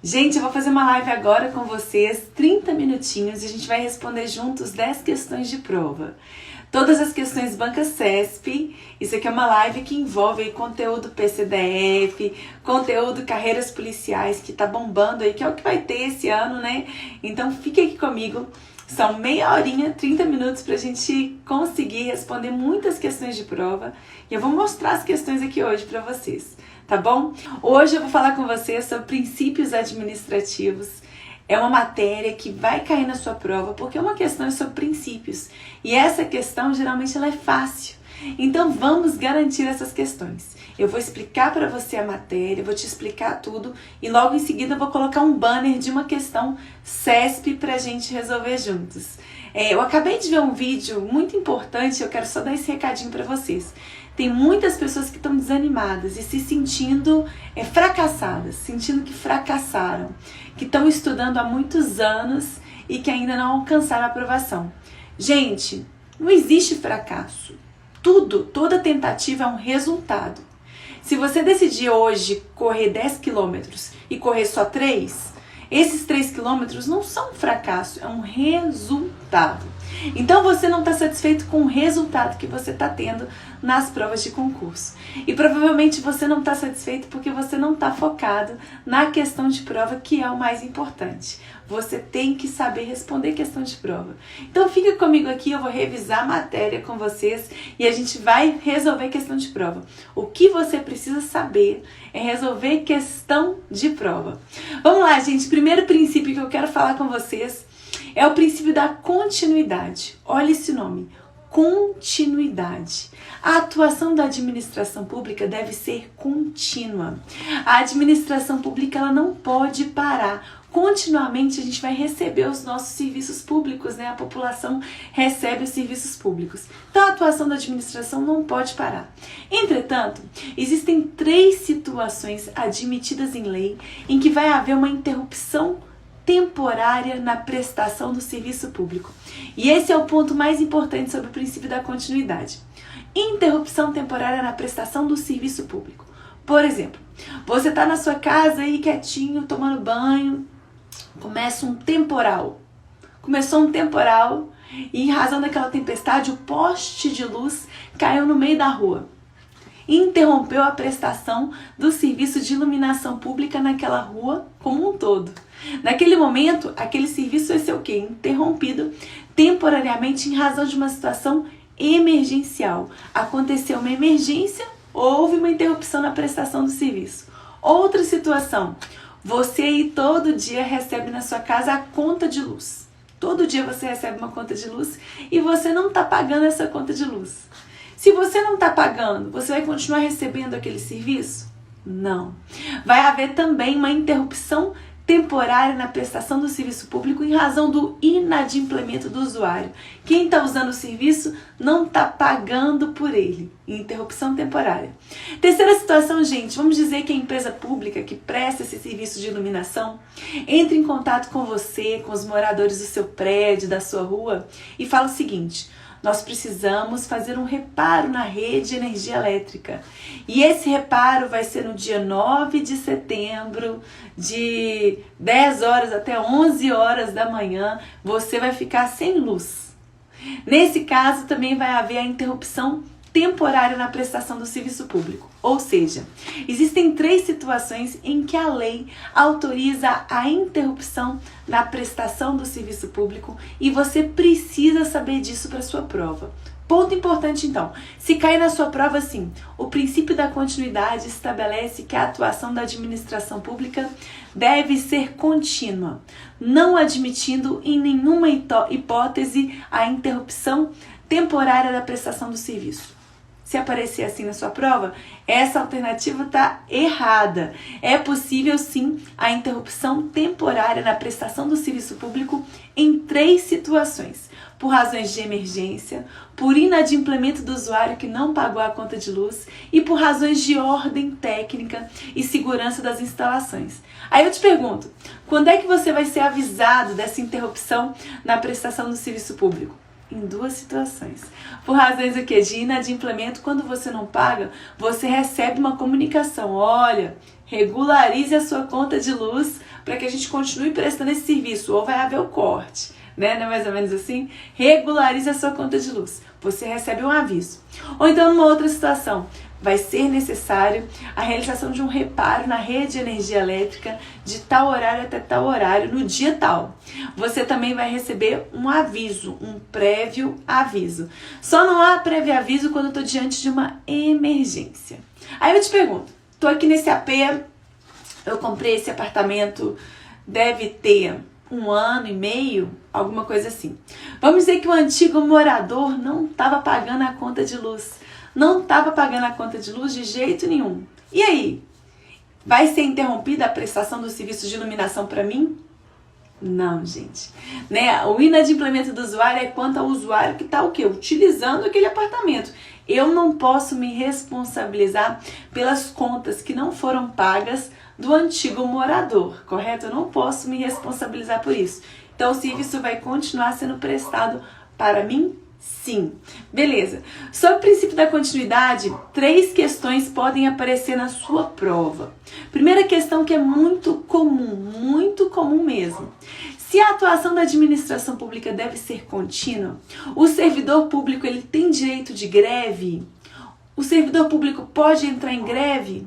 Gente, eu vou fazer uma live agora com vocês, 30 minutinhos, e a gente vai responder juntos 10 questões de prova. Todas as questões Banca CESP, isso aqui é uma live que envolve aí conteúdo PCDF, conteúdo carreiras policiais, que tá bombando aí, que é o que vai ter esse ano, né? Então fique aqui comigo, são meia horinha, 30 minutos pra gente conseguir responder muitas questões de prova. E eu vou mostrar as questões aqui hoje pra vocês, tá bom? Hoje eu vou falar com vocês sobre princípios administrativos. É uma matéria que vai cair na sua prova, porque uma questão é sobre princípios. E essa questão, geralmente, ela é fácil. Então, vamos garantir essas questões. Eu vou explicar para você a matéria, vou te explicar tudo. E logo em seguida, eu vou colocar um banner de uma questão CESP para a gente resolver juntos. Eu acabei de ver um vídeo muito importante, eu quero só dar esse recadinho para vocês. Tem muitas pessoas que estão desanimadas e se sentindo fracassadas, sentindo que fracassaram, que estão estudando há muitos anos e que ainda não alcançaram a aprovação. Gente, não existe fracasso. Toda tentativa é um resultado. Se você decidir hoje correr 10 quilômetros e correr só 3, esses 3 quilômetros não são um fracasso, é um resultado. Então você não está satisfeito com o resultado que você está tendo nas provas de concurso. E provavelmente você não está satisfeito porque você não está focado na questão de prova, que é o mais importante. Você tem que saber responder questão de prova. Então fica comigo aqui, eu vou revisar a matéria com vocês e a gente vai resolver questão de prova. O que você precisa saber é resolver questão de prova. Vamos lá, gente. Primeiro princípio que eu quero falar com vocês é o princípio da continuidade. Olha esse nome, continuidade. A atuação da administração pública deve ser contínua. A administração pública ela não pode parar. Continuamente a gente vai receber os nossos serviços públicos, né? A população recebe os serviços públicos. Então a atuação da administração não pode parar. Entretanto, existem 3 situações admitidas em lei em que vai haver uma interrupção temporária na prestação do serviço público. E esse é o ponto mais importante sobre o princípio da continuidade. Interrupção temporária na prestação do serviço público. Por exemplo, você está na sua casa aí quietinho, tomando banho, começou um temporal e em razão daquela tempestade o poste de luz caiu no meio da rua. Interrompeu a prestação do serviço de iluminação pública naquela rua como um todo. Naquele momento, aquele serviço vai ser o quê? Interrompido temporariamente em razão de uma situação emergencial. Aconteceu uma emergência, houve uma interrupção na prestação do serviço. Outra situação, você aí todo dia recebe na sua casa a conta de luz. Todo dia você recebe uma conta de luz e você não está pagando essa conta de luz. Se você não está pagando, você vai continuar recebendo aquele serviço? Não. Vai haver também uma interrupção temporária na prestação do serviço público em razão do inadimplemento do usuário. Quem está usando o serviço não está pagando por ele. Interrupção temporária. Terceira situação, gente, vamos dizer que a empresa pública que presta esse serviço de iluminação entra em contato com você, com os moradores do seu prédio, da sua rua e fala o seguinte: nós precisamos fazer um reparo na rede de energia elétrica. E esse reparo vai ser no dia 9 de setembro, de 10 horas até 11 horas da manhã. Você vai ficar sem luz. Nesse caso, também vai haver a interrupção temporária na prestação do serviço público. Ou seja, existem 3 situações em que a lei autoriza a interrupção na prestação do serviço público e você precisa saber disso para sua prova. Ponto importante então, se cair na sua prova assim, o princípio da continuidade estabelece que a atuação da administração pública deve ser contínua, não admitindo em nenhuma hipótese a interrupção temporária da prestação do serviço. Se aparecer assim na sua prova, essa alternativa está errada. É possível sim a interrupção temporária na prestação do serviço público em 3 situações: por razões de emergência, por inadimplemento do usuário que não pagou a conta de luz e por razões de ordem técnica e segurança das instalações. Aí eu te pergunto, quando é que você vai ser avisado dessa interrupção na prestação do serviço público? em duas situações. Por razões o quê? De inadimplemento, quando você não paga, você recebe uma comunicação. Olha, regularize a sua conta de luz para que a gente continue prestando esse serviço, ou vai haver o corte, né? Não é mais ou menos assim? Regularize a sua conta de luz. Você recebe um aviso. Ou então, numa outra situação, vai ser necessário a realização de um reparo na rede de energia elétrica de tal horário até tal horário, no dia tal. Você também vai receber um aviso, um prévio aviso. Só não há prévio aviso quando eu estou diante de uma emergência. Aí eu te pergunto, estou aqui nesse AP, eu comprei esse apartamento, deve ter 1 ano e meio, alguma coisa assim. Vamos dizer que o antigo morador não estava pagando a conta de luz. Não estava pagando a conta de luz de jeito nenhum. E aí? Vai ser interrompida a prestação do serviço de iluminação para mim? Não, gente. Né? O inadimplemento do usuário é quanto ao usuário que está o quê? Utilizando aquele apartamento. Eu não posso me responsabilizar pelas contas que não foram pagas do antigo morador, correto? Eu não posso me responsabilizar por isso. Então, o serviço vai continuar sendo prestado para mim? Sim. Beleza. Sobre o princípio da continuidade, 3 questões podem aparecer na sua prova. Primeira questão que é muito comum mesmo. Se a atuação da administração pública deve ser contínua, o servidor público ele tem direito de greve? O servidor público pode entrar em greve?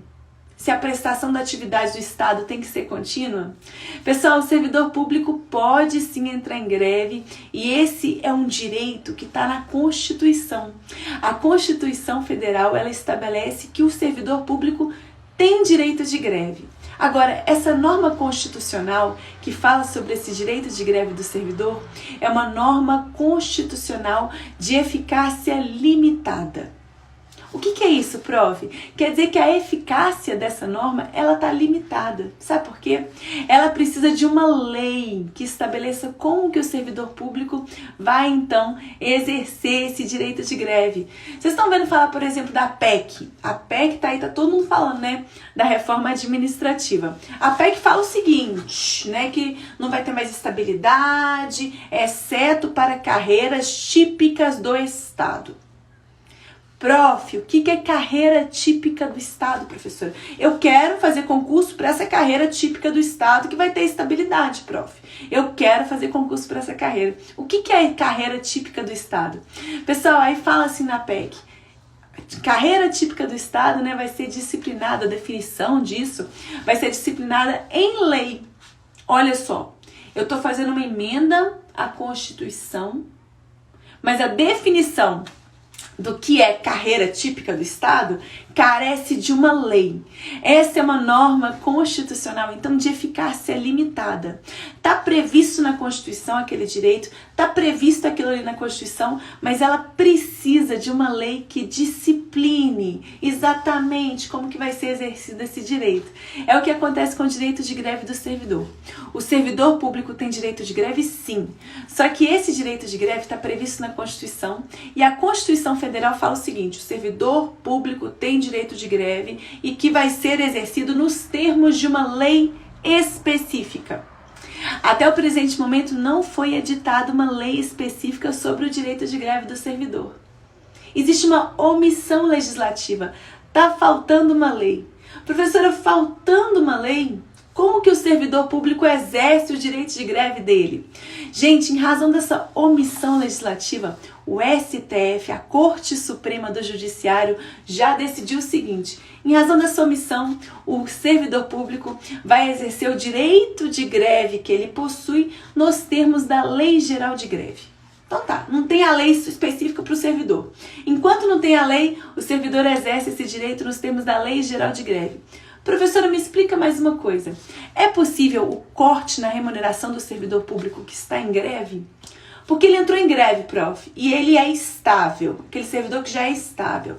Se a prestação da atividade do Estado tem que ser contínua? Pessoal, o servidor público pode sim entrar em greve e esse é um direito que está na Constituição. A Constituição Federal, ela estabelece que o servidor público tem direito de greve. Agora, essa norma constitucional que fala sobre esse direito de greve do servidor é uma norma constitucional de eficácia limitada. O que é isso, prof? Quer dizer que a eficácia dessa norma, ela está limitada. Sabe por quê? Ela precisa de uma lei que estabeleça como que o servidor público vai, então, exercer esse direito de greve. Vocês estão vendo falar, por exemplo, da PEC. A PEC tá aí, tá todo mundo falando, né? Da reforma administrativa. A PEC fala o seguinte, né? Que não vai ter mais estabilidade, exceto para carreiras típicas do Estado. Prof, o que é carreira típica do Estado, professora? Eu quero fazer concurso para essa carreira típica do Estado que vai ter estabilidade, prof. Eu quero fazer concurso para essa carreira. O que é carreira típica do Estado? Pessoal, aí fala assim na PEC. Carreira típica do Estado, né, vai ser disciplinada, a definição disso vai ser disciplinada em lei. Olha só, eu estou fazendo uma emenda à Constituição, mas a definição do que é carreira típica do Estado, carece de uma lei. Essa é uma norma constitucional, então de eficácia limitada. Está previsto na Constituição aquele direito, está previsto aquilo ali na Constituição, mas ela precisa de uma lei que discipline exatamente como que vai ser exercido esse direito. É o que acontece com o direito de greve do servidor. O servidor público tem direito de greve, sim. Só que esse direito de greve está previsto na Constituição e a Constituição Federal fala o seguinte: o servidor público tem direito de greve e que vai ser exercido nos termos de uma lei específica. Até o presente momento não foi editada uma lei específica sobre o direito de greve do servidor. Existe uma omissão legislativa. Está faltando uma lei. Professora, faltando uma lei, como que o servidor público exerce o direito de greve dele? Gente, em razão dessa omissão legislativa, o STF, a Corte Suprema do Judiciário, já decidiu o seguinte: em razão dessa omissão, o servidor público vai exercer o direito de greve que ele possui nos termos da Lei Geral de Greve. Então tá, não tem a lei específica para o servidor. Enquanto não tem a lei, o servidor exerce esse direito nos termos da Lei Geral de Greve. Professora, me explica mais uma coisa. É possível o corte na remuneração do servidor público que está em greve? Porque ele entrou em greve, prof, e ele é estável, aquele servidor que já é estável.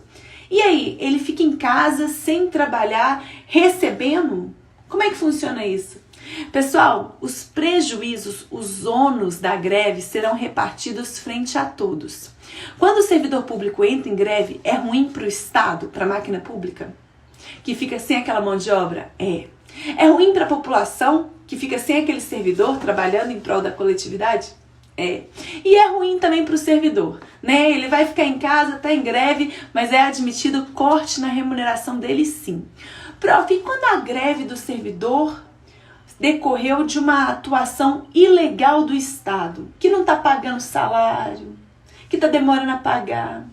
E aí, ele fica em casa sem trabalhar, recebendo? Como é que funciona isso? Pessoal, os prejuízos, os ônus da greve serão repartidos frente a todos. Quando o servidor público entra em greve, é ruim para o Estado, para a máquina pública, que fica sem aquela mão de obra? É ruim para a população, que fica sem aquele servidor trabalhando em prol da coletividade? É. E é ruim também para o servidor, né? Ele vai ficar em casa, tá em greve, mas é admitido corte na remuneração dele sim. Prof, e quando a greve do servidor decorreu de uma atuação ilegal do Estado, que não está pagando salário, que está demorando a pagar?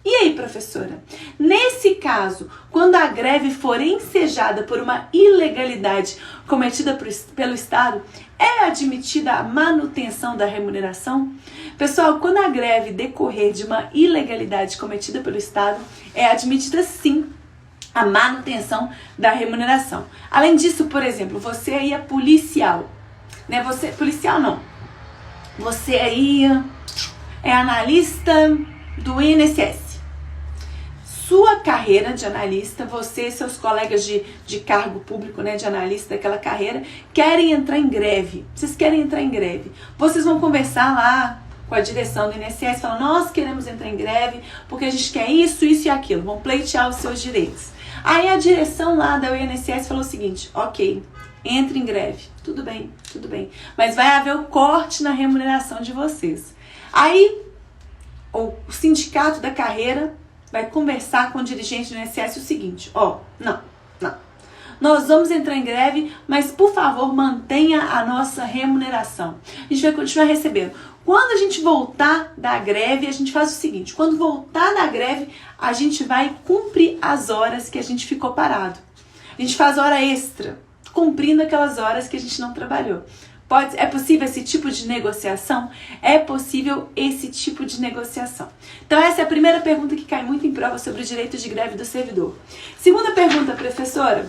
E aí, professora? Nesse caso, quando a greve for ensejada por uma ilegalidade cometida pelo Estado, é admitida a manutenção da remuneração? Pessoal, quando a greve decorrer de uma ilegalidade cometida pelo Estado, é admitida sim a manutenção da remuneração. Além disso, por exemplo, você aí é policial, né? Policial não. Você aí é analista do INSS. Sua carreira de analista, você e seus colegas de cargo público, né, de analista daquela carreira, querem entrar em greve. Vocês querem entrar em greve. Vocês vão conversar lá com a direção do INSS, falando, nós queremos entrar em greve porque a gente quer isso, isso e aquilo. Vão pleitear os seus direitos. Aí a direção lá da INSS falou o seguinte, ok, entre em greve. Tudo bem, mas vai haver o corte na remuneração de vocês. Aí o sindicato da carreira vai conversar com o dirigente do INSS o seguinte, não, nós vamos entrar em greve, mas por favor mantenha a nossa remuneração. A gente vai continuar recebendo. Quando a gente voltar da greve, a gente faz o seguinte, quando voltar da greve, a gente vai cumprir as horas que a gente ficou parado. A gente faz hora extra, cumprindo aquelas horas que a gente não trabalhou. É possível esse tipo de negociação? É possível esse tipo de negociação. Então essa é a primeira pergunta que cai muito em prova sobre o direito de greve do servidor. Segunda pergunta, professora.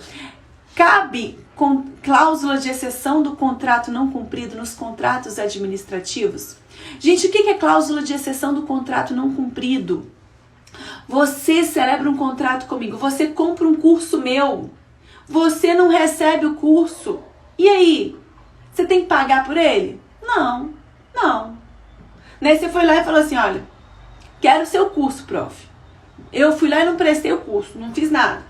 Cabe com cláusula de exceção do contrato não cumprido nos contratos administrativos? Gente, o que é cláusula de exceção do contrato não cumprido? Você celebra um contrato comigo, você compra um curso meu, você não recebe o curso. E aí? Você tem que pagar por ele? Não. Né? Você foi lá e falou assim, olha, quero o seu curso, prof. Eu fui lá e não prestei o curso, não fiz nada.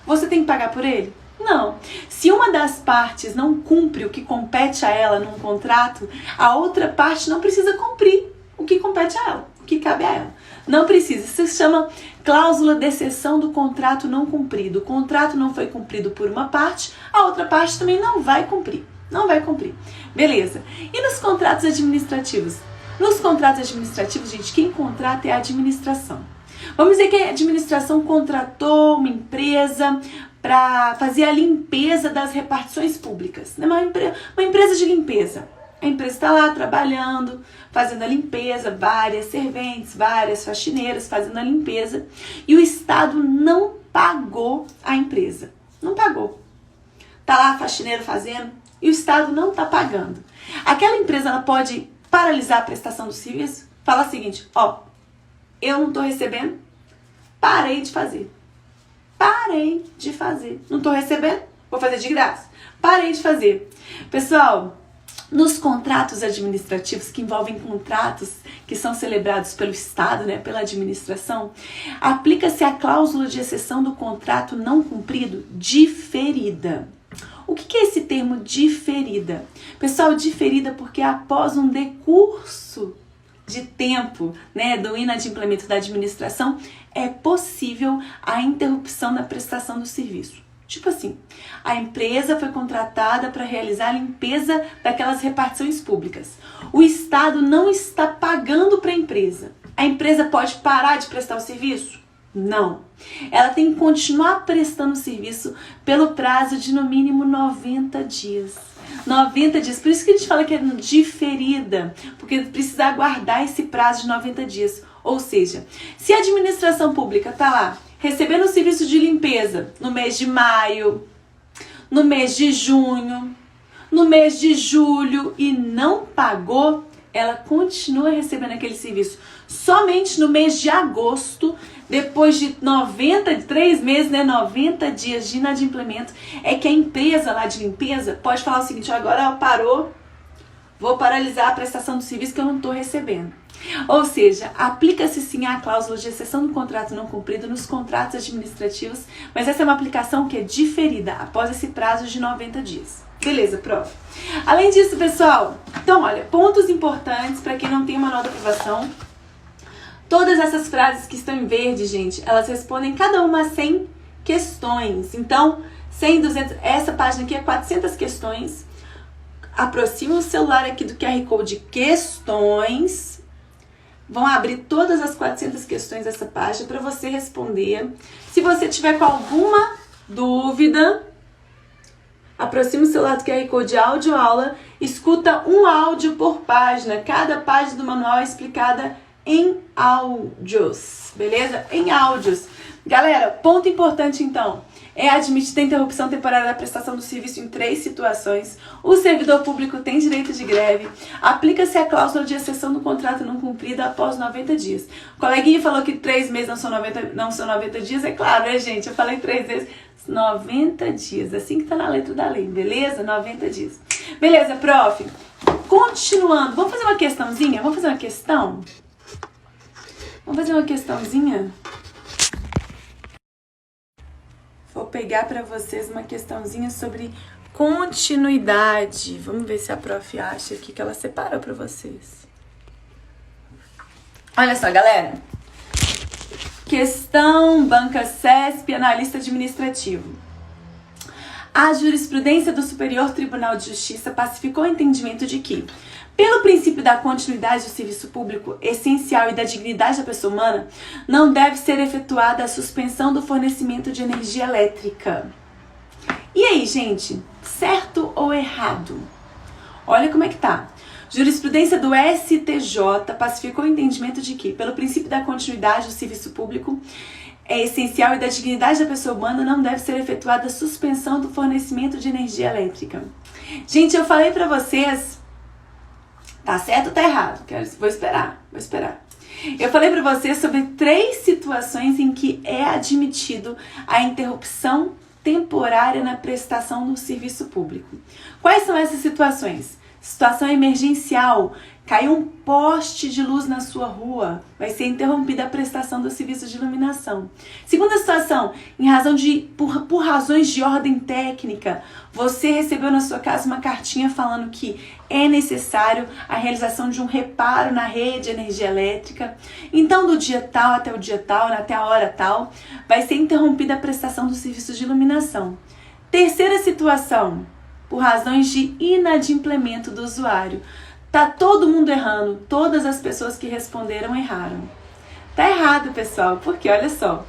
Você tem que pagar por ele? Não. Se uma das partes não cumpre o que compete a ela num contrato, a outra parte não precisa cumprir o que compete a ela, o que cabe a ela. Não precisa. Isso se chama cláusula de exceção do contrato não cumprido. O contrato não foi cumprido por uma parte, a outra parte também não vai cumprir. Não vai cumprir. Beleza. E nos contratos administrativos? Nos contratos administrativos, gente, quem contrata é a administração. Vamos dizer que a administração contratou uma empresa para fazer a limpeza das repartições públicas. Uma empresa de limpeza. A empresa está lá trabalhando, fazendo a limpeza, várias serventes, várias faxineiras fazendo a limpeza. E o Estado não pagou a empresa. Não pagou. Está lá a faxineira fazendo e o Estado não está pagando. Aquela empresa ela pode paralisar a prestação do serviço, falar o seguinte, eu não estou recebendo, parei de fazer. Não estou recebendo, vou fazer de graça. Parei de fazer. Pessoal, nos contratos administrativos, que envolvem contratos que são celebrados pelo Estado, né, pela administração, aplica-se a cláusula de exceção do contrato não cumprido diferida. O que é esse termo diferida? Pessoal, diferida porque após um decurso de tempo, né, do inadimplemento da administração, é possível a interrupção da prestação do serviço. Tipo assim, a empresa foi contratada para realizar a limpeza daquelas repartições públicas. O Estado não está pagando para a empresa. A empresa pode parar de prestar o serviço? Não. Ela tem que continuar prestando o serviço pelo prazo de no mínimo 90 dias. 90 dias. Por isso que a gente fala que é diferida, porque precisa aguardar esse prazo de 90 dias. Ou seja, se a administração pública está lá recebendo o serviço de limpeza no mês de maio, no mês de junho, no mês de julho e não pagou, ela continua recebendo aquele serviço. Somente no mês de agosto, depois de 3 meses, né, 90 dias de inadimplemento, é que a empresa lá de limpeza pode falar o seguinte, agora ela parou, vou paralisar a prestação do serviço que eu não estou recebendo. Ou seja, aplica-se sim a cláusula de exceção do contrato não cumprido nos contratos administrativos, mas essa é uma aplicação que é diferida após esse prazo de 90 dias. Beleza, prof. Além disso, pessoal, Então, olha, pontos importantes para quem não tem manual de aprovação. Todas essas frases que estão em verde, gente, elas respondem cada uma a 100 questões. Então, 100, 200, essa página aqui é 400 questões. Aproxima o celular aqui do QR Code questões. Vão abrir todas as 400 questões dessa página para você responder. Se você tiver com alguma dúvida, aproxima o celular do QR Code áudio aula, escuta um áudio por página. Cada página do manual é explicada em áudios, beleza? Em áudios. Galera, ponto importante então, é admitida a interrupção temporária da prestação do serviço em 3 situações. O servidor público tem direito de greve. Aplica-se a cláusula de exceção do contrato não cumprida após 90 dias. O coleguinha falou que 3 meses não são 90 dias, é claro, né, gente? Eu falei 3 vezes, 90 dias, assim que tá na letra da lei, beleza? 90 dias. Beleza, prof. Continuando, vamos fazer uma questãozinha? Vamos fazer uma questão? Vamos fazer uma questãozinha? Vou pegar para vocês uma questãozinha sobre continuidade. Vamos ver se a prof acha aqui que ela separou para vocês. Olha só, galera. Questão banca CESP, analista administrativo. A jurisprudência do Superior Tribunal de Justiça pacificou o entendimento de que, pelo princípio da continuidade do serviço público essencial e da dignidade da pessoa humana, não deve ser efetuada a suspensão do fornecimento de energia elétrica. E aí, gente? Certo ou errado? Olha como é que tá. Jurisprudência do STJ pacificou o entendimento de que, pelo princípio da continuidade do serviço público essencial e da dignidade da pessoa humana, não deve ser efetuada a suspensão do fornecimento de energia elétrica. Gente, eu falei pra vocês... Tá certo ou tá errado? Vou esperar. Eu falei pra vocês sobre 3 situações em que é admitido a interrupção temporária na prestação do serviço público. Quais são essas situações? Situação emergencial. Caiu um poste de luz na sua rua, vai ser interrompida a prestação do serviço de iluminação. Segunda situação, por razões de ordem técnica, você recebeu na sua casa uma cartinha falando que é necessário a realização de um reparo na rede de energia elétrica. Então, do dia tal até o dia tal, até a hora tal, vai ser interrompida a prestação do serviço de iluminação. Terceira situação, por razões de inadimplemento do usuário. Tá todo mundo errando, todas as pessoas que responderam erraram. Tá errado, pessoal, porque olha só,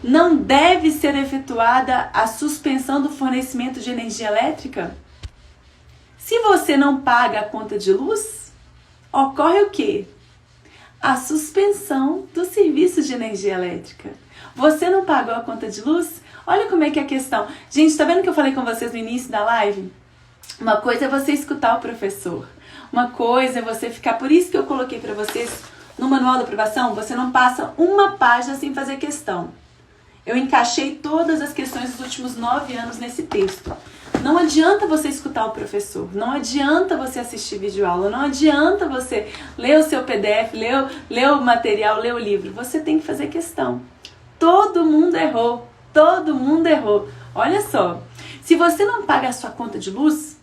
não deve ser efetuada a suspensão do fornecimento de energia elétrica? Se você não paga a conta de luz, ocorre o quê? A suspensão do serviço de energia elétrica. Você não pagou a conta de luz? Olha como é que é a questão. Gente, tá vendo que eu falei com vocês no início da live? Uma coisa é você escutar o professor. Uma coisa é você ficar... Por isso que eu coloquei para vocês no manual da aprovação, você não passa uma página sem fazer questão. Eu encaixei todas as questões dos últimos 9 anos nesse texto. Não adianta você escutar o professor, não adianta você assistir videoaula, não adianta você ler o seu PDF, ler o material, ler o livro. Você tem que fazer questão. Todo mundo errou, todo mundo errou. Olha só, se você não paga a sua conta de luz,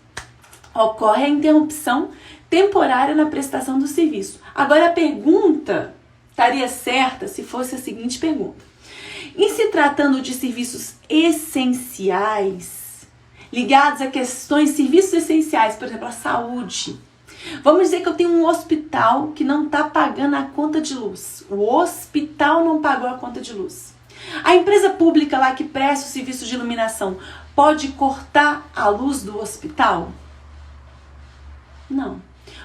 ocorre a interrupção temporária na prestação do serviço. Agora a pergunta estaria certa se fosse a seguinte pergunta. Em se tratando de serviços essenciais, ligados a questões, serviços essenciais, por exemplo, a saúde. Vamos dizer que eu tenho um hospital que não está pagando a conta de luz. O hospital não pagou a conta de luz. A empresa pública lá que presta o serviço de iluminação pode cortar a luz do hospital? Não,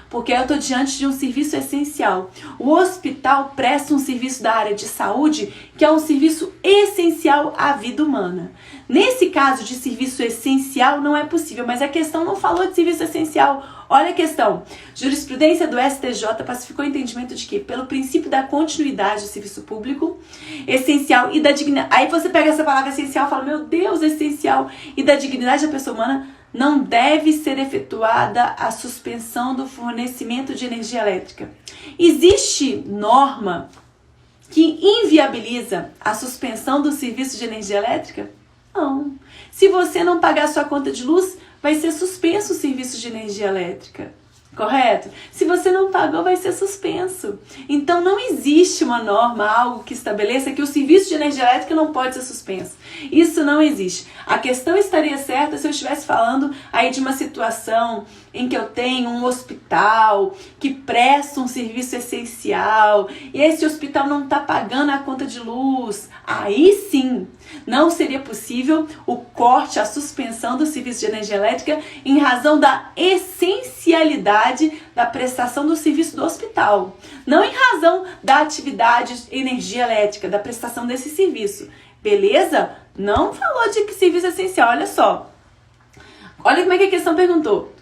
porque eu estou diante de um serviço essencial. O hospital presta um serviço da área de saúde que é um serviço essencial à vida humana. Nesse caso de serviço essencial não é possível, mas a questão não falou de serviço essencial. Olha a questão. Jurisprudência do STJ pacificou o entendimento de que, pelo princípio da continuidade do serviço público, essencial e da dignidade... Aí você pega essa palavra essencial e fala, meu Deus, essencial e da dignidade da pessoa humana, não deve ser efetuada a suspensão do fornecimento de energia elétrica. Existe norma que inviabiliza a suspensão do serviço de energia elétrica? Não. Se você não pagar sua conta de luz, vai ser suspenso o serviço de energia elétrica. Correto? Se você não pagou, vai ser suspenso. Então não existe uma norma, algo que estabeleça que o serviço de energia elétrica não pode ser suspenso. Isso não existe. A questão estaria certa se eu estivesse falando aí de uma situação em que eu tenho um hospital que presta um serviço essencial e esse hospital não está pagando a conta de luz. Aí sim, não seria possível o corte, a suspensão do serviço de energia elétrica em razão da essencialidade da prestação do serviço do hospital. Não em razão da atividade de energia elétrica, da prestação desse serviço. Beleza? Não falou de que serviço essencial, olha só. Olha como é que a questão perguntou.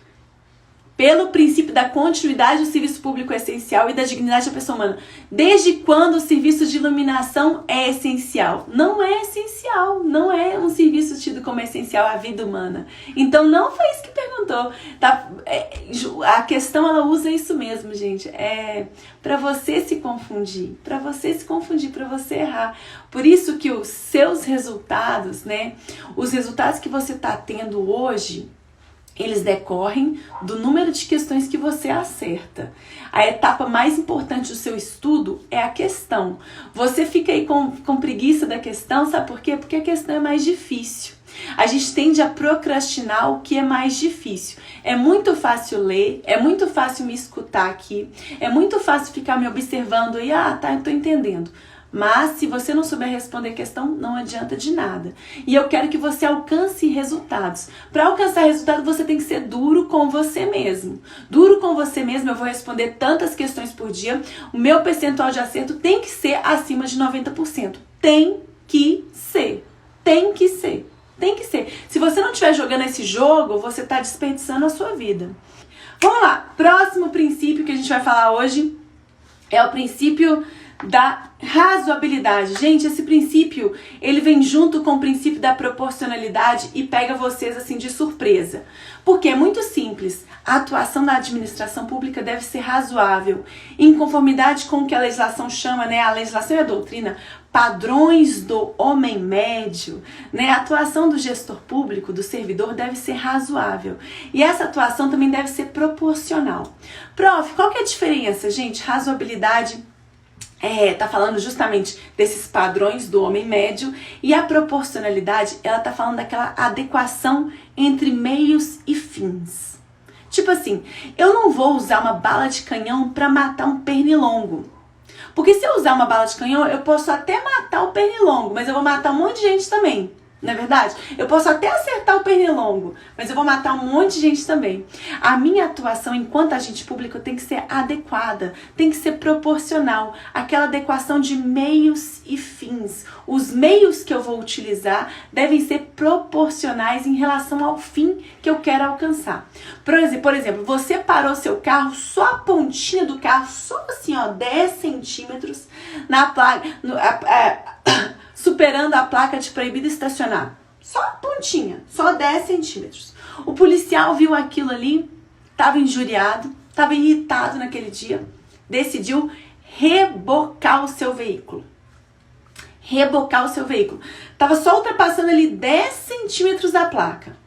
Pelo princípio da continuidade do serviço público essencial e da dignidade da pessoa humana. Desde quando o serviço de iluminação é essencial? Não é essencial, não é um serviço tido como essencial à vida humana. Então não foi isso que perguntou. Tá? A questão ela usa isso mesmo, gente. É para você se confundir, para você errar. Por isso que os seus resultados, né? Os resultados que você está tendo hoje, eles decorrem do número de questões que você acerta. A etapa mais importante do seu estudo é a questão. Você fica aí com preguiça da questão, sabe por quê? Porque a questão é mais difícil. A gente tende a procrastinar o que é mais difícil. É muito fácil ler, é muito fácil me escutar aqui, é muito fácil ficar me observando e, tá, eu tô entendendo. Mas se você não souber responder a questão, não adianta de nada. E eu quero que você alcance resultados. Para alcançar resultado, você tem que ser duro com você mesmo. Duro com você mesmo, eu vou responder tantas questões por dia. O meu percentual de acerto tem que ser acima de 90%. Tem que ser. Tem que ser. Tem que ser. Se você não estiver jogando esse jogo, você está desperdiçando a sua vida. Vamos lá. Próximo princípio que a gente vai falar hoje é o princípio da razoabilidade. Gente, esse princípio, ele vem junto com o princípio da proporcionalidade e pega vocês assim de surpresa. Porque é muito simples. A atuação da administração pública deve ser razoável, em conformidade com o que a legislação chama, né? A legislação e a doutrina, padrões do homem médio, né? A atuação do gestor público, do servidor, deve ser razoável. E essa atuação também deve ser proporcional. Prof, qual que é a diferença, gente? Razoabilidade tá falando justamente desses padrões do homem médio, e a proporcionalidade, ela tá falando daquela adequação entre meios e fins. Tipo assim, eu não vou usar uma bala de canhão para matar um pernilongo. Porque se eu usar uma bala de canhão, eu posso até matar o pernilongo, mas eu vou matar um monte de gente também. Não é verdade? Eu posso até acertar o pernilongo, mas eu vou matar um monte de gente também. A minha atuação enquanto agente público tem que ser adequada, tem que ser proporcional. Aquela adequação de meios e fins. Os meios que eu vou utilizar devem ser proporcionais em relação ao fim que eu quero alcançar. Por exemplo, você parou seu carro, só a pontinha do carro, só assim, 10 centímetros na placa... superando a placa de proibido estacionar. Só a pontinha, só 10 centímetros. O policial viu aquilo ali, estava injuriado, estava irritado naquele dia, decidiu rebocar o seu veículo. Rebocar o seu veículo. Estava só ultrapassando ali 10 centímetros da placa.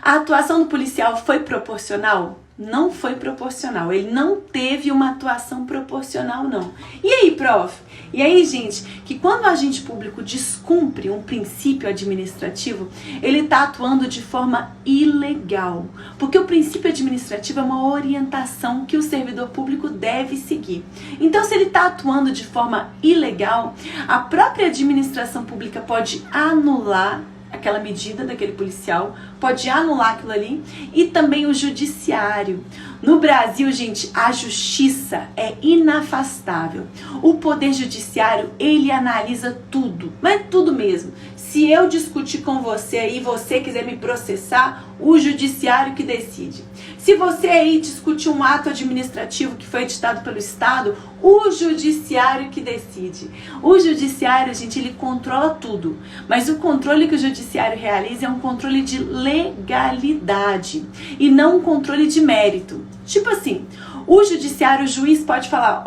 A atuação do policial foi proporcional? Não foi proporcional. Ele não teve uma atuação proporcional, não. E aí, prof? E aí, gente, que quando o agente público descumpre um princípio administrativo, ele está atuando de forma ilegal. Porque o princípio administrativo é uma orientação que o servidor público deve seguir. Então, se ele está atuando de forma ilegal, a própria administração pública pode anular aquela medida daquele policial, pode anular aquilo ali, e também o judiciário. No Brasil, gente, a justiça é inafastável. O poder judiciário, ele analisa tudo, mas tudo mesmo. Se eu discutir com você e você quiser me processar, o judiciário que decide. Se você aí discutir um ato administrativo que foi editado pelo Estado, o judiciário que decide. O judiciário, gente, ele controla tudo. Mas o controle que o judiciário realiza é um controle de legalidade e não um controle de mérito. Tipo assim, o judiciário, o juiz pode falar,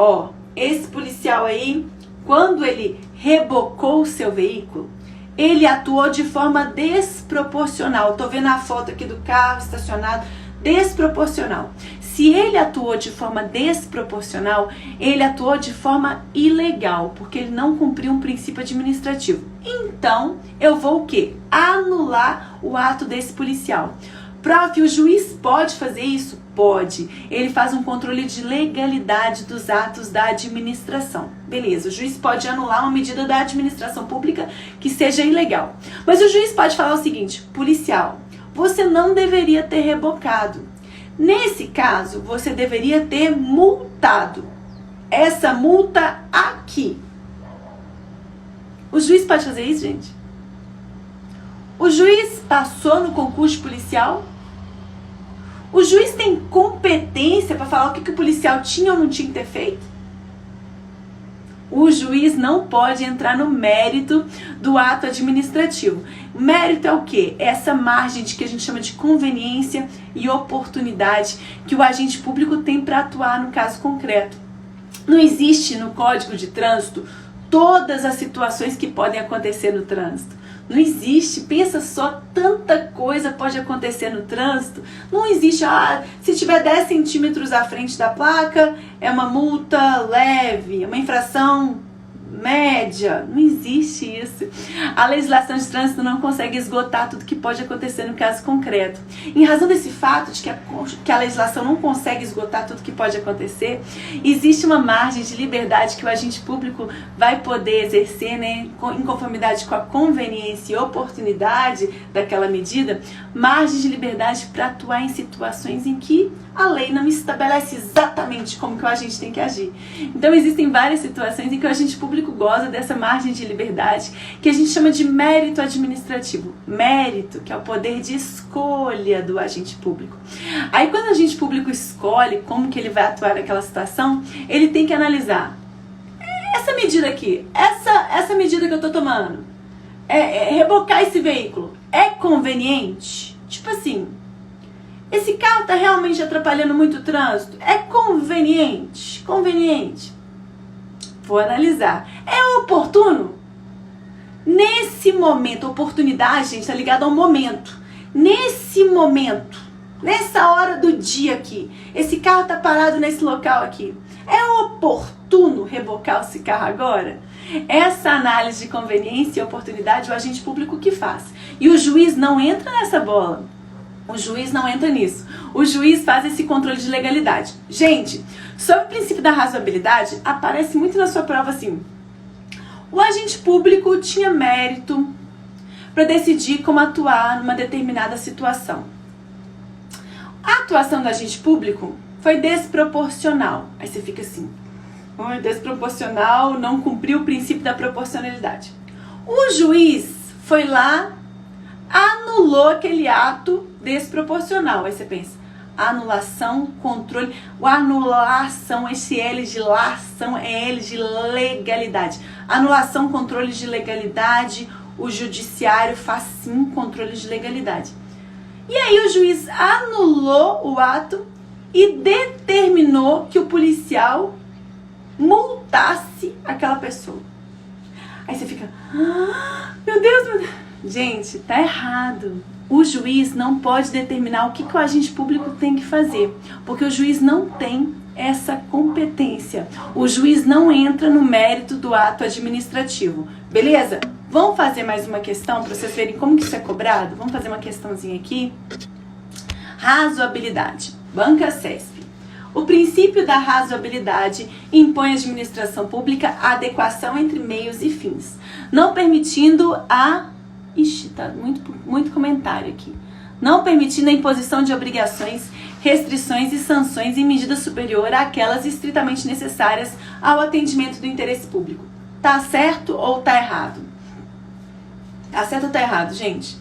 esse policial aí, quando ele rebocou o seu veículo, ele atuou de forma desproporcional. Tô vendo a foto aqui do carro estacionado, desproporcional. Se ele atuou de forma desproporcional, ele atuou de forma ilegal, porque ele não cumpriu um princípio administrativo. Então, eu vou o quê? Anular o ato desse policial. Prof, o juiz pode fazer isso? Pode. Ele faz um controle de legalidade dos atos da administração. Beleza, o juiz pode anular uma medida da administração pública que seja ilegal. Mas o juiz pode falar o seguinte: policial, você não deveria ter rebocado. Nesse caso, você deveria ter multado. Essa multa aqui. O juiz pode fazer isso, gente? O juiz passou no concurso policial? O juiz tem competência para falar o que o policial tinha ou não tinha que ter feito? O juiz não pode entrar no mérito do ato administrativo. O mérito é o quê? Essa margem de que a gente chama de conveniência e oportunidade que o agente público tem para atuar no caso concreto. Não existe no Código de Trânsito todas as situações que podem acontecer no trânsito. Não existe, pensa só, tanta coisa pode acontecer no trânsito. Não existe, se tiver 10 centímetros à frente da placa, é uma multa leve, é uma infração média. Não existe isso. A legislação de trânsito não consegue esgotar tudo que pode acontecer no caso concreto. Em razão desse fato de que a legislação não consegue esgotar tudo que pode acontecer, existe uma margem de liberdade que o agente público vai poder exercer, né, em conformidade com a conveniência e oportunidade daquela medida, margem de liberdade para atuar em situações em que a lei não estabelece exatamente como que o agente tem que agir. Então existem várias situações em que o agente público goza dessa margem de liberdade que a gente chama de mérito administrativo. Mérito, que é o poder de escolha do agente público. Aí quando o agente público escolhe como que ele vai atuar naquela situação, ele tem que analisar essa medida aqui, essa medida que eu tô tomando, rebocar esse veículo, é conveniente? Tipo assim, esse carro tá realmente atrapalhando muito o trânsito? É conveniente? Conveniente. Vou analisar. É oportuno? Nesse momento, oportunidade, gente, tá ligado ao momento. Nesse momento, nessa hora do dia aqui, esse carro tá parado nesse local aqui. É oportuno rebocar esse carro agora? Essa análise de conveniência e oportunidade o agente público que faz. E o juiz não entra nessa bola. O juiz não entra nisso. O juiz faz esse controle de legalidade. Gente, sobre o princípio da razoabilidade, aparece muito na sua prova assim: o agente público tinha mérito para decidir como atuar numa determinada situação. A atuação do agente público foi desproporcional. Aí você fica assim: desproporcional, não cumpriu o princípio da proporcionalidade. O juiz foi lá, anulou aquele ato desproporcional. Aí você pensa: anulação, controle. O anulação, esse L de lação é L de legalidade. Anulação, controle de legalidade. O judiciário faz sim controle de legalidade. E aí o juiz anulou o ato e determinou que o policial multasse aquela pessoa. Aí você fica: meu Deus, meu Deus. Gente, tá errado. O juiz não pode determinar o que o agente público tem que fazer, porque o juiz não tem essa competência. O juiz não entra no mérito do ato administrativo. Beleza? Vamos fazer mais uma questão para vocês verem como que isso é cobrado? Vamos fazer uma questãozinha aqui. Razoabilidade. Banca CESP. O princípio da razoabilidade impõe à administração pública a adequação entre meios e fins, não permitindo a... Ixi, tá muito comentário aqui. Não permitindo a imposição de obrigações, restrições e sanções em medida superior àquelas estritamente necessárias ao atendimento do interesse público. Tá certo ou tá errado? Tá certo ou tá errado, gente?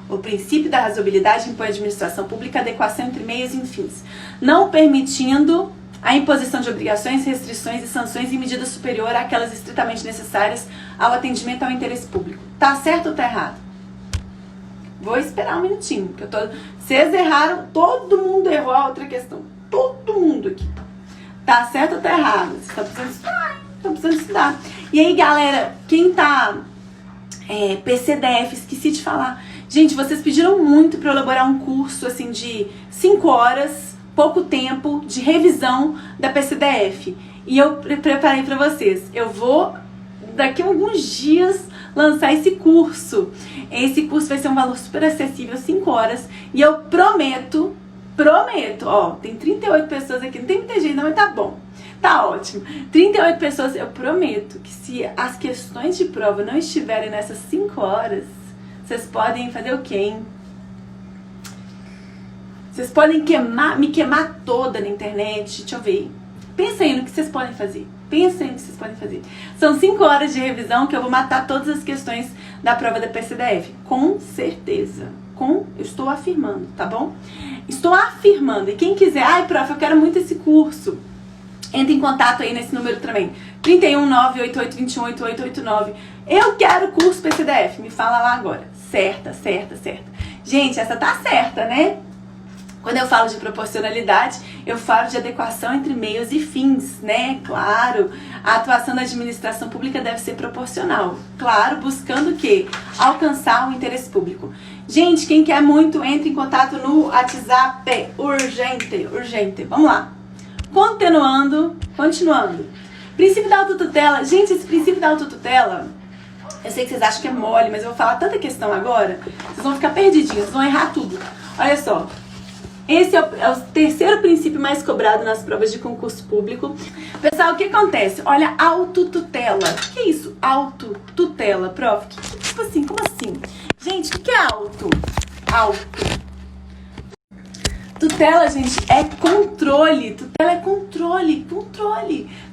O princípio da razoabilidade impõe à administração pública a adequação entre meios e fins, não permitindo a imposição de obrigações, restrições e sanções em medida superior àquelas estritamente necessárias ao atendimento ao interesse público. Tá certo ou tá errado? Vou esperar um minutinho, porque vocês erraram, todo mundo errou a outra questão. Todo mundo aqui. Tá certo ou tá errado? Vocês estão precisando estudar, hein? Estão precisando estudar. E aí, galera, quem tá PCDF, esqueci de falar. Gente, vocês pediram muito para eu elaborar um curso assim de 5 horas pouco tempo de revisão da PCDF. E eu preparei para vocês. Eu vou, daqui a alguns dias, lançar esse curso. Esse curso vai ser um valor super acessível, 5 horas. E eu prometo, ó, tem 38 pessoas aqui, não tem muita gente não, mas tá bom. Tá ótimo. 38 pessoas, eu prometo que se as questões de prova não estiverem nessas 5 horas, vocês podem fazer o quê, hein? Vocês podem me queimar toda na internet. Deixa eu ver. Pensa aí no que vocês podem fazer. Pensa aí no que vocês podem fazer. São 5 horas de revisão que eu vou matar todas as questões da prova da PCDF. Com certeza. Eu estou afirmando, tá bom? Estou afirmando. E quem quiser, ai, prof, eu quero muito esse curso. Entre em contato aí nesse número também. 31988218889. Eu quero curso PCDF. Me fala lá agora. Certa. Gente, essa tá certa, né? Quando eu falo de proporcionalidade, eu falo de adequação entre meios e fins, né? Claro, a atuação da administração pública deve ser proporcional. Claro, buscando o quê? Alcançar o interesse público. Gente, quem quer muito, entre em contato no WhatsApp. Urgente. Vamos lá. Continuando. Princípio da autotutela. Gente, esse princípio da autotutela, eu sei que vocês acham que é mole, mas eu vou falar tanta questão agora, vocês vão ficar perdidinhos, vocês vão errar tudo. Olha só. Esse é o terceiro princípio mais cobrado nas provas de concurso público. Pessoal, o que acontece? Olha, autotutela. O que é isso? Autotutela, prof. Tipo assim, como assim? Gente, o que é auto? Tutela, gente, é controle. Tutela é controle.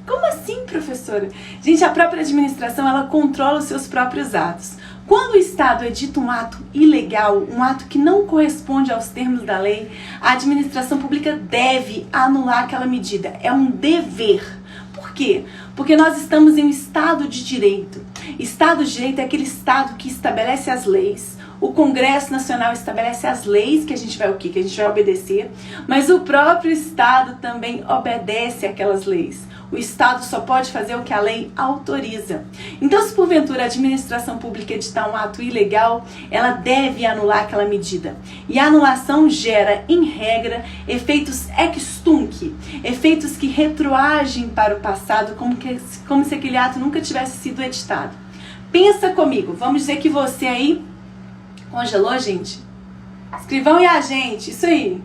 Como assim, professora? Gente, a própria administração, ela controla os seus próprios atos. Quando o Estado edita um ato ilegal, um ato que não corresponde aos termos da lei, a administração pública deve anular aquela medida. É um dever. Por quê? Porque nós estamos em um Estado de Direito. Estado de Direito é aquele Estado que estabelece as leis. O Congresso Nacional estabelece as leis que a gente vai que a gente vai obedecer, mas o próprio Estado também obedece aquelas leis. O Estado só pode fazer o que a lei autoriza. Então, se porventura a administração pública editar um ato ilegal, ela deve anular aquela medida. E a anulação gera, em regra, efeitos ex tunc, efeitos que retroagem para o passado, como se aquele ato nunca tivesse sido editado. Pensa comigo, vamos dizer que você aí congelou, gente? Escrivão e agente, isso aí.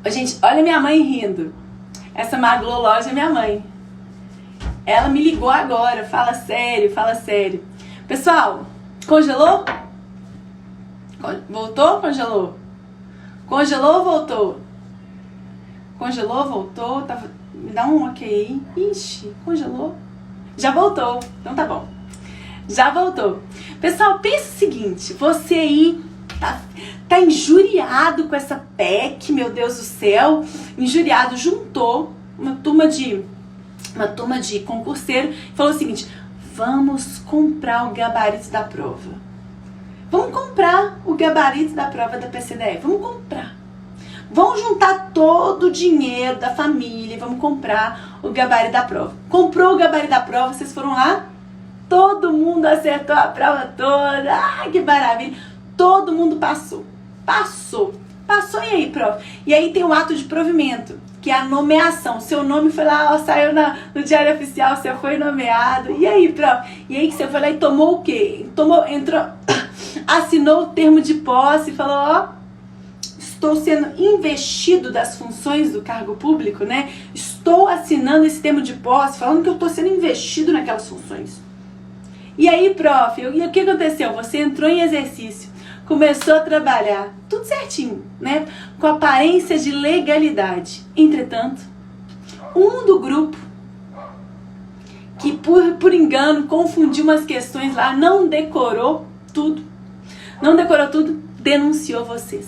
Gente, olha minha mãe rindo. Essa magloloja é minha mãe. Ela me ligou agora. Fala sério. Pessoal, congelou? Voltou ou congelou? Congelou ou voltou? Congelou, voltou. Me dá um ok aí. Ixi, congelou. Já voltou. Então tá bom. Já voltou. Pessoal, pensa o seguinte. Você aí tá injuriado com essa PEC, meu Deus do céu, injuriado, juntou uma turma de concurseiro e falou o seguinte: vamos comprar o gabarito da prova. Vamos comprar o gabarito da prova da PCDF, vamos comprar. Vamos juntar todo o dinheiro da família e vamos comprar o gabarito da prova. Comprou o gabarito da prova, vocês foram lá, todo mundo acertou a prova toda, que maravilha. Todo mundo passou, e aí, prof? E aí tem o ato de provimento, que é a nomeação. Seu nome foi lá, ó, saiu no Diário Oficial, você foi nomeado. E aí, prof? E aí que você foi lá e tomou o quê? Entrou, assinou o termo de posse e falou, ó, estou sendo investido das funções do cargo público, né? Estou assinando esse termo de posse, falando que eu estou sendo investido naquelas funções. E aí, prof, e o que aconteceu? Você entrou em exercício, começou a trabalhar, tudo certinho, né? Com aparência de legalidade. Entretanto, um do grupo, que por engano confundiu umas questões lá, não decorou tudo, denunciou vocês.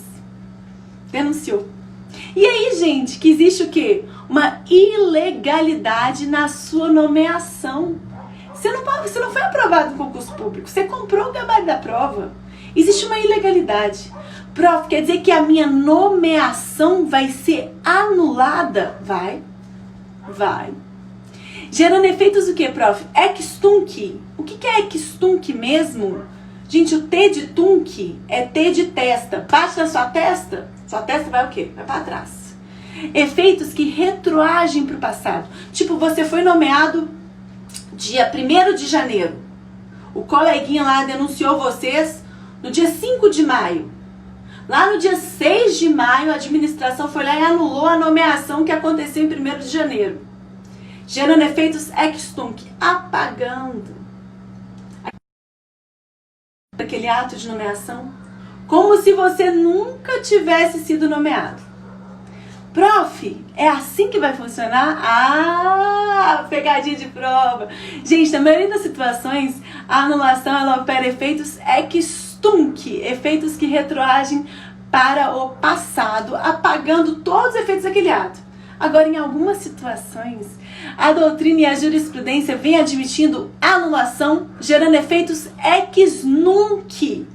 Denunciou. E aí, gente, que existe o quê? Uma ilegalidade na sua nomeação. Você não foi aprovado no concurso público, você comprou o gabarito da prova. Existe uma ilegalidade. Prof, quer dizer que a minha nomeação vai ser anulada? Vai. Gerando efeitos o que, prof? Ex tunc. O que é ex tunc mesmo? Gente, o T de tunc é T de testa. Bate na sua testa, Sua testa vai o quê? Vai para trás. Efeitos que retroagem para o passado. Tipo, você foi nomeado dia 1º de janeiro. O coleguinha lá denunciou vocês no dia 5 de maio. Lá no dia 6 de maio, a administração foi lá e anulou a nomeação que aconteceu em 1º de janeiro. Gerando efeitos ex tunc, apagando aquele ato de nomeação, como se você nunca tivesse sido nomeado. Prof, é assim que vai funcionar? Ah, pegadinha de prova. Gente, na maioria das situações, a anulação ela opera efeitos ex tunc, efeitos que retroagem para o passado, apagando todos os efeitos daquele ato. Agora, em algumas situações, a doutrina e a jurisprudência vêm admitindo anulação, gerando efeitos ex nunc.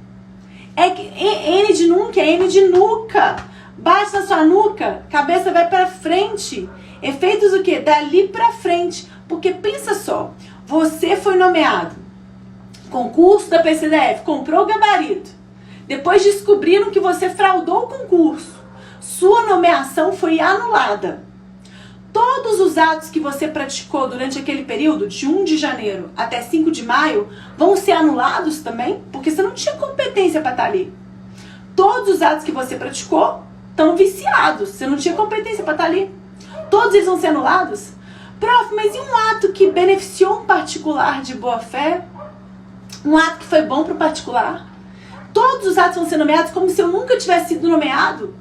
N de nunc é N de nuca. Bate na sua nuca, cabeça vai para frente. Efeitos o quê? Dali para frente. Porque pensa só, você foi nomeado, concurso da PCDF, comprou o gabarito. Depois descobriram que você fraudou o concurso. Sua nomeação foi anulada. Todos os atos que você praticou durante aquele período, de 1 de janeiro até 5 de maio, vão ser anulados também, porque você não tinha competência para estar ali. Todos os atos que você praticou estão viciados, você não tinha competência para estar ali. Todos eles vão ser anulados? Prof, mas e um ato que beneficiou um particular de boa fé? Um ato que foi bom para o particular? Todos os atos vão ser nomeados como se eu nunca tivesse sido nomeado?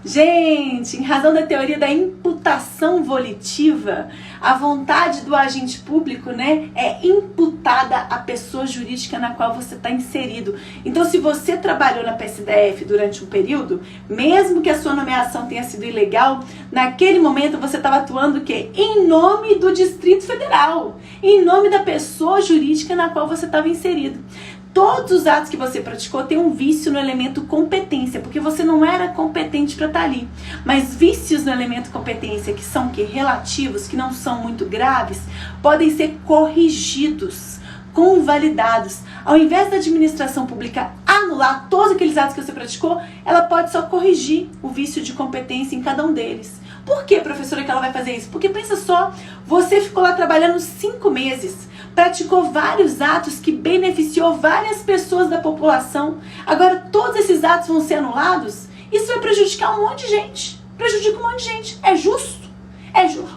Gente, em razão da teoria da imputação volitiva, a vontade do agente público, né, é imputada à pessoa jurídica na qual você está inserido. Então, se você trabalhou na PSDF durante um período, mesmo que a sua nomeação tenha sido ilegal, naquele momento você estava atuando o quê? Em nome do Distrito Federal, em nome da pessoa jurídica na qual você estava inserido. Todos os atos que você praticou têm um vício no elemento competência, porque você não era competente para estar ali. Mas vícios no elemento competência, que são que relativos, que não são muito graves, podem ser corrigidos, convalidados. Ao invés da administração pública anular todos aqueles atos que você praticou, ela pode só corrigir o vício de competência em cada um deles. Por que, professora, que ela vai fazer isso? Porque pensa só, você ficou lá trabalhando 5 meses, praticou vários atos que beneficiou várias pessoas da população. Agora todos esses atos vão ser anulados? Isso vai prejudicar um monte de gente. Prejudica um monte de gente. É justo?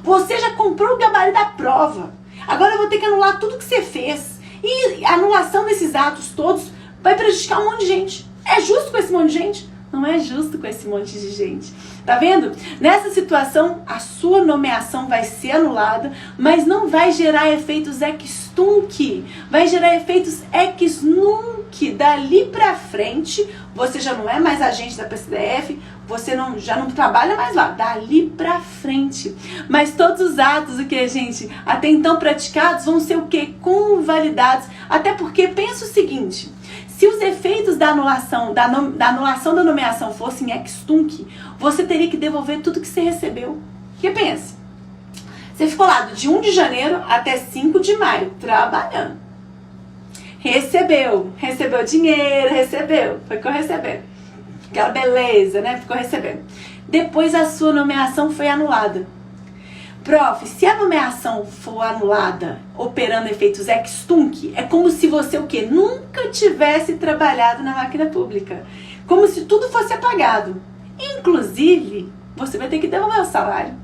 Você já comprou o gabarito da prova. Agora eu vou ter que anular tudo que você fez. E a anulação desses atos todos vai prejudicar um monte de gente. É justo com esse monte de gente? Não é justo com esse monte de gente. Tá vendo? Nessa situação, a sua nomeação vai ser anulada, mas não vai gerar efeitos ex tunc. Vai gerar efeitos ex nunc. Dali pra frente, você já não é mais agente da PSDF, você já não trabalha mais lá. Dali pra frente. Mas todos os atos, o que, gente? Até então praticados vão ser o quê? Convalidados. Até porque, pensa o seguinte... Se os efeitos da anulação da nomeação fossem ex tunc, você teria que devolver tudo que você recebeu. Porque pensa, você ficou lá de 1 de janeiro até 5 de maio, trabalhando. Recebeu dinheiro, ficou recebendo. Aquela beleza, né? Ficou recebendo. Depois a sua nomeação foi anulada. Prof, se a nomeação for anulada, operando efeitos ex tunc, é como se você o quê? Nunca tivesse trabalhado na máquina pública. Como se tudo fosse apagado. Inclusive, você vai ter que devolver o salário.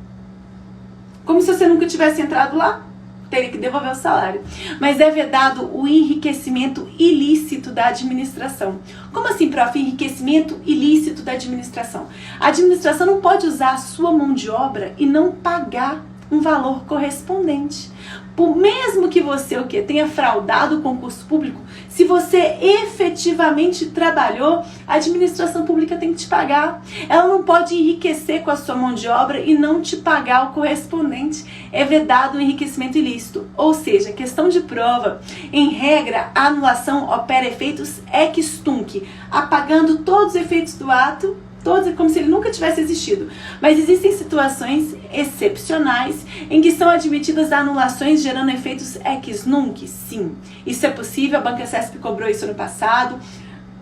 Como se você nunca tivesse entrado lá. Teria que devolver o salário. Mas é vedado o enriquecimento ilícito da administração. Como assim, prof? Enriquecimento ilícito da administração. A administração não pode usar a sua mão de obra e não pagar um valor correspondente. Por mesmo que você tenha fraudado o concurso público, se você efetivamente trabalhou, a administração pública tem que te pagar. Ela não pode enriquecer com a sua mão de obra e não te pagar o correspondente. É vedado o enriquecimento ilícito. Ou seja, questão de prova. Em regra, a anulação opera efeitos ex tunc, apagando todos os efeitos do ato, todos como se ele nunca tivesse existido. Mas existem situações excepcionais em que são admitidas anulações gerando efeitos ex nunc. Sim, isso é possível, a Banca CESP cobrou isso ano passado,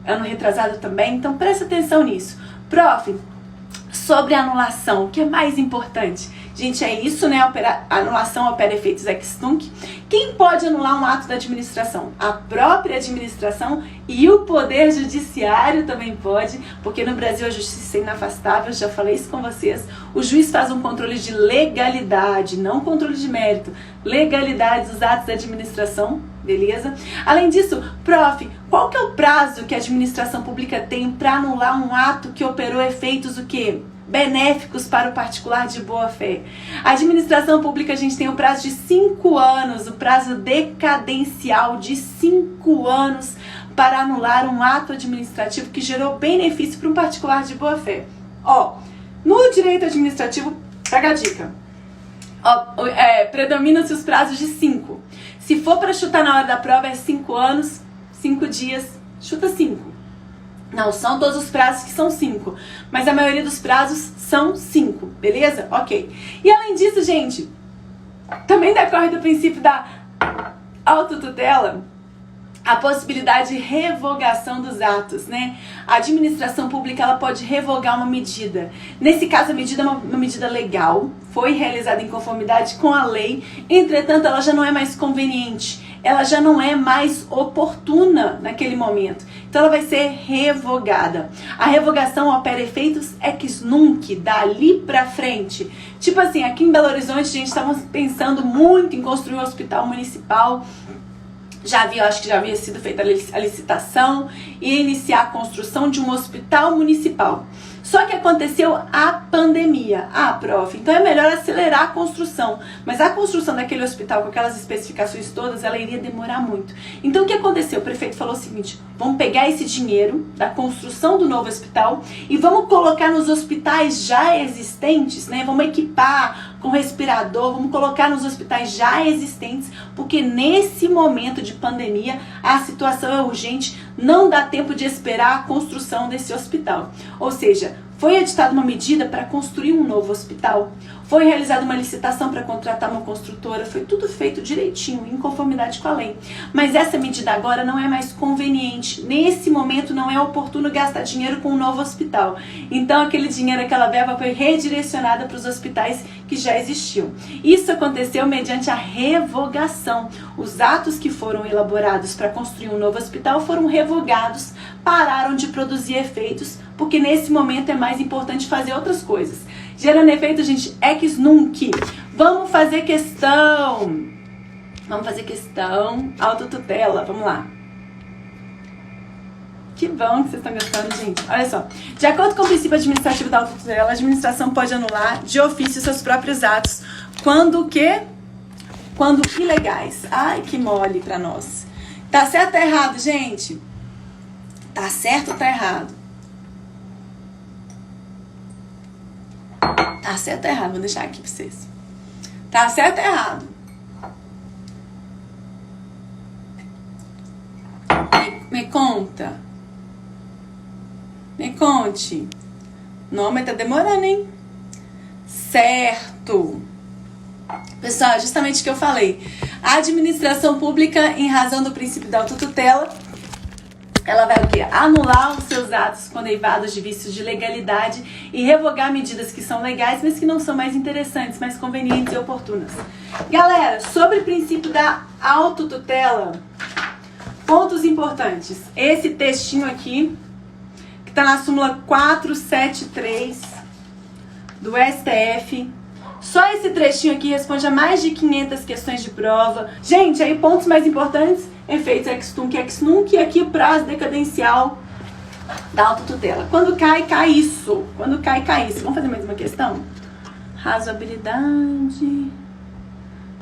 ano retrasado também, então presta atenção nisso. Prof, Sobre a anulação, o que é mais importante? Gente, é isso, né? A anulação opera efeitos ex nunc. Quem pode anular um ato da administração? A própria administração e o Poder Judiciário também pode, porque no Brasil a justiça é inafastável, já falei isso com vocês. O juiz faz um controle de legalidade, não controle de mérito. Legalidade dos atos da administração, beleza? Além disso, prof, qual que é o prazo que a administração pública tem para anular um ato que operou efeitos o quê? Benéficos para o particular de boa fé? A administração pública, a gente tem o prazo de 5 anos, o prazo decadencial de 5 anos para anular um ato administrativo que gerou benefício para um particular de boa fé. Ó, no direito administrativo, pega a dica. Predominam-se os prazos de 5. Se for para chutar na hora da prova, é 5 anos, 5 dias, chuta 5. Não são todos os prazos que são 5, mas a maioria dos prazos são 5, beleza? Ok. E além disso, gente, também decorre do princípio da autotutela a possibilidade de revogação dos atos, né? A administração pública, ela pode revogar uma medida. Nesse caso, a medida é uma medida legal, foi realizada em conformidade com a lei, entretanto, ela já não é mais conveniente, ela já não é mais oportuna naquele momento. Então, ela vai ser revogada. A revogação opera efeitos ex nunc, dali pra frente. Tipo assim, aqui em Belo Horizonte, a gente estava pensando muito em construir um hospital municipal. Acho que já havia sido feita a licitação e iniciar a construção de um hospital municipal. Só que aconteceu a pandemia. Prof, então é melhor acelerar a construção. Mas a construção daquele hospital com aquelas especificações todas, ela iria demorar muito. Então o que aconteceu? O prefeito falou o seguinte: vamos pegar esse dinheiro da construção do novo hospital e vamos colocar nos hospitais já existentes, né? Vamos equipar com respirador, vamos colocar nos hospitais já existentes, porque nesse momento de pandemia a situação é urgente, não dá tempo de esperar a construção desse hospital. Ou seja, foi editada uma medida para construir um novo hospital, foi realizada uma licitação para contratar uma construtora, foi tudo feito direitinho, em conformidade com a lei. Mas essa medida agora não é mais conveniente. Nesse momento não é oportuno gastar dinheiro com um novo hospital. Então aquele dinheiro, aquela verba foi redirecionada para os hospitais que já existiam. Isso aconteceu mediante a revogação. Os atos que foram elaborados para construir um novo hospital foram revogados, pararam de produzir efeitos, porque nesse momento é mais importante fazer outras coisas. Gerando efeito, gente, ex nunc. Vamos fazer questão. Autotutela, vamos lá. Que bom que vocês estão gostando, gente. Olha só. De acordo com o princípio administrativo da autotutela, a administração pode anular de ofício seus próprios atos. Quando o quê? Quando ilegais. Ai, que mole pra nós. Tá certo ou tá errado, gente? Tá certo ou tá errado? Tá certo ou errado? Vou deixar aqui pra vocês. Tá certo ou errado? Me conta. Me conte. Não, mas tá demorando, hein? Certo. Pessoal, é justamente o que eu falei. A administração pública, em razão do princípio da autotutela, ela vai o quê? Anular os seus atos coneivados de vícios de legalidade e revogar medidas que são legais, mas que não são mais interessantes, mais convenientes e oportunas. Galera, sobre o princípio da autotutela, pontos importantes. Esse textinho aqui, que está na súmula 473 do STF. Só esse trechinho aqui responde a mais de 500 questões de prova. Gente, aí pontos mais importantes: efeitos ex nunc, e aqui o prazo decadencial da autotutela. Quando cai, cai isso. Quando cai, cai isso. Vamos fazer mais uma questão? Razoabilidade.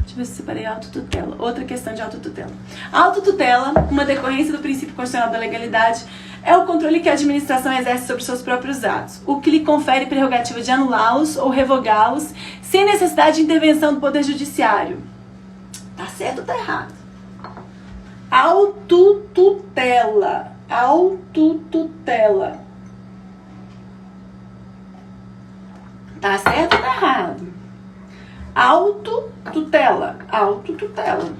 Deixa eu ver se separei a autotutela. Outra questão de autotutela. A autotutela, uma decorrência do princípio constitucional da legalidade, é o controle que a administração exerce sobre seus próprios atos, o que lhe confere prerrogativa de anulá-los ou revogá-los sem necessidade de intervenção do Poder Judiciário. Tá certo ou tá errado? Autotutela. Autotutela. Tá certo ou tá errado? Autotutela. Autotutela.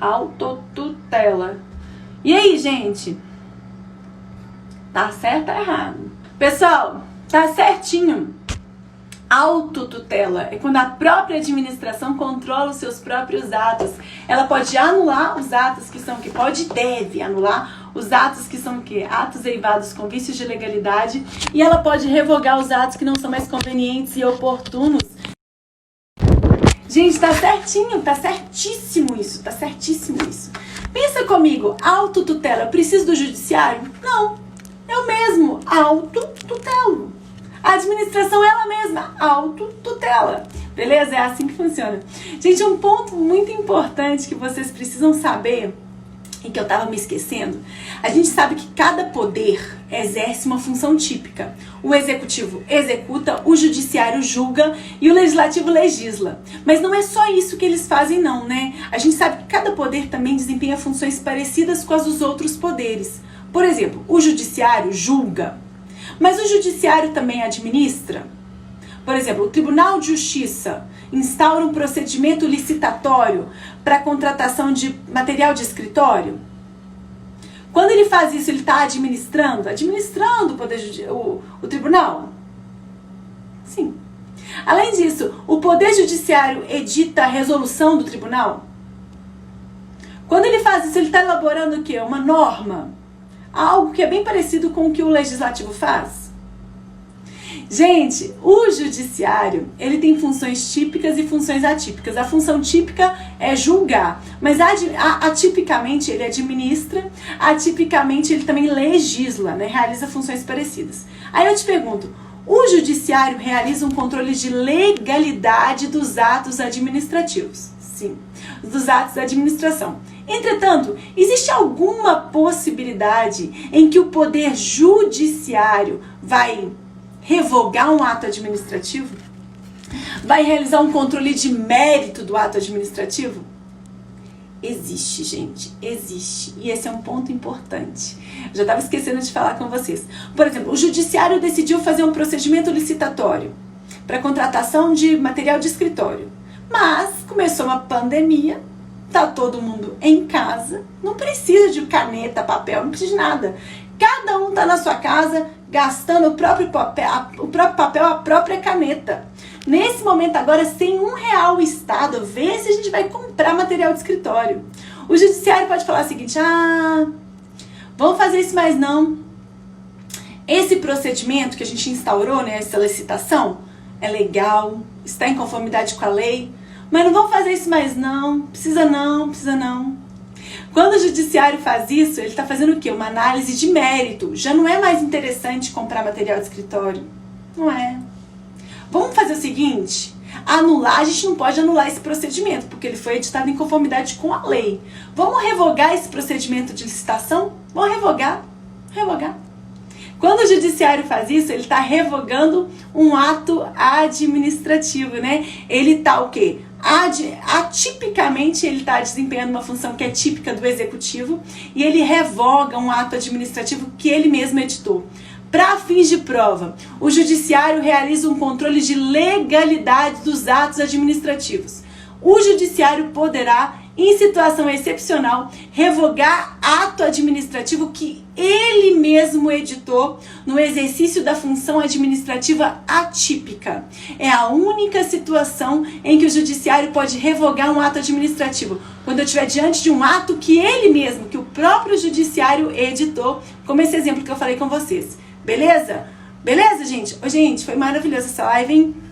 Autotutela. E aí, gente? Tá certo ou errado? Pessoal, Tá certinho. Autotutela é quando a própria administração controla os seus próprios atos. Ela pode anular os atos que são que pode e deve anular os atos que são que atos eivados com vícios de legalidade, e ela pode revogar os atos que não são mais convenientes e oportunos. Gente, tá certinho, tá certíssimo isso, tá certíssimo isso. Pensa comigo, autotutela, eu preciso do judiciário? Não, eu mesmo autotutelo. A administração ela mesma autotutela, beleza? É assim que funciona. Gente, um ponto muito importante que vocês precisam saber, e que eu tava me esquecendo, a gente sabe que cada poder exerce uma função típica. O executivo executa, o judiciário julga e o legislativo legisla. Mas não é só isso que eles fazem não, né? A gente sabe que cada poder também desempenha funções parecidas com as dos outros poderes. Por exemplo, o judiciário julga, mas o judiciário também administra. Por exemplo, o Tribunal de Justiça instaura um procedimento licitatório para contratação de material de escritório. Quando ele faz isso, ele está administrando o tribunal? Sim. Além disso, o Poder Judiciário edita a resolução do tribunal? Quando ele faz isso, ele está elaborando o quê? Uma norma? Algo que é bem parecido com o que o legislativo faz? Gente, o judiciário, ele tem funções típicas e funções atípicas. A função típica é julgar, mas atipicamente ele administra, atipicamente ele também legisla, né? Realiza funções parecidas. Aí eu te pergunto, o judiciário realiza um controle de legalidade dos atos administrativos? Sim, dos atos da administração. Entretanto, existe alguma possibilidade em que o poder judiciário vai revogar um ato administrativo? Vai realizar um controle de mérito do ato administrativo? Existe, gente, existe. E esse é um ponto importante. Eu já estava esquecendo de falar com vocês. Por exemplo, o judiciário decidiu fazer um procedimento licitatório para contratação de material de escritório. Mas começou uma pandemia, tá todo mundo em casa, não precisa de caneta, papel, não precisa de nada. Cada um tá na sua casa gastando o próprio papel, a própria caneta. Nesse momento agora, sem R$1 o Estado, vê se a gente vai comprar material de escritório. O judiciário pode falar o seguinte, vamos fazer isso mais não. Esse procedimento que a gente instaurou, né, essa licitação, é legal, está em conformidade com a lei, mas não vamos fazer isso mais não, precisa não, precisa não. Quando o judiciário faz isso, ele está fazendo o quê? Uma análise de mérito. Já não é mais interessante comprar material de escritório. Não é. Vamos fazer o seguinte, a gente não pode anular esse procedimento, porque ele foi editado em conformidade com a lei. Vamos revogar esse procedimento de licitação? Vamos revogar. Quando o judiciário faz isso, ele está revogando um ato administrativo, né? Ele está o quê? Atipicamente ele está desempenhando uma função que é típica do executivo e ele revoga um ato administrativo que ele mesmo editou. Para fins de prova, o judiciário realiza um controle de legalidade dos atos administrativos. O judiciário poderá, em situação excepcional, revogar ato administrativo que ele mesmo editou no exercício da função administrativa atípica. É a única situação em que o judiciário pode revogar um ato administrativo, quando eu estiver diante de um ato que ele mesmo, que o próprio judiciário editou, como esse exemplo que eu falei com vocês. Beleza? Beleza, gente? Ô, gente, foi maravilhosa essa live, hein?